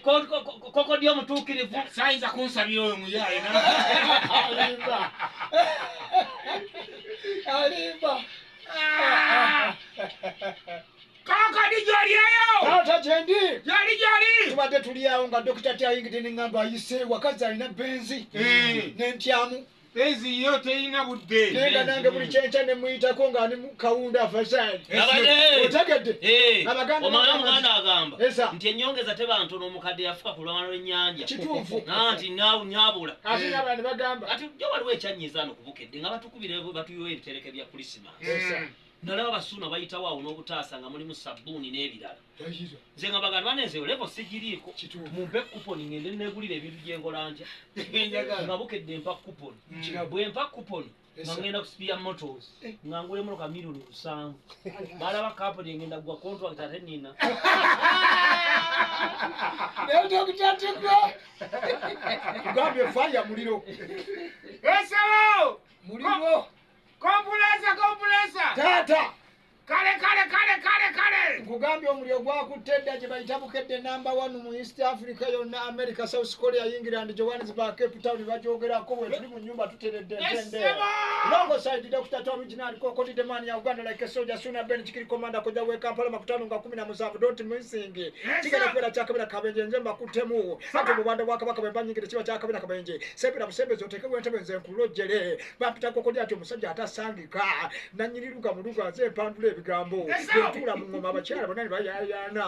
koko dio mutukirivu sayinza kunsabira oyo muyaye alimba kaka dijoliayo tata chendi joli tubadde tuliawo nga dokita tyayingidde neŋŋamba ayise wakazi alina benzi n'entyamu benzi yo teyina budde nenga nange buli kyenkya nemuyitako nga ni kawunda afasani otegedde omuganda agamba nti ennyongeza teba ntono omukadde yafuka ku lwano lw'ennyanja kituufu nti nyabula ate n'abantu bagamba ati jo waliwo ekyanyizaano kubukedde nga batukubire batuyiwa ebitereke bya krisimasi nalaba basuuna bayitawo awo n'obutaasa nga mulimu sabbuuni n'ebirala nze nga bagamba banenzeyo levo sigiriiko mumpe kuponi ngende negulira ebintu gyenkola ntya nga bukedde mpa kuponi bwe mpa kuponi nga ngenda kusipiya motos nga ngulemu ka milioni 7 balaba kaponi ngenda gwa contract ate nina neotokutatiko kugambye faya muliro esawo muliro kompulesa tata kale nkugambye omuliro gwakutte edda gye bayita bukedde namba 1 mu east africa yonna america south korea england johannesburg cape town bajogerako bwe tuli mu nyumba tuteredde entende longo side dr tom original kokoti the man ya uganda like a soldier sooner ben chikiri commander koja we kampala makutano nga 17 don't missing chikana kwera cha kabira kabenje nze makutemu ate bubanda bwakabaka bembanyingire kiba cha kabira kabenje sebira busebe zoteke bwentebe nze nkulojere bapita kokoti ati omusajja atasangika nanyiriruka mu luga nze pandule ebigambo tula mu ngoma abakyala banani bayayana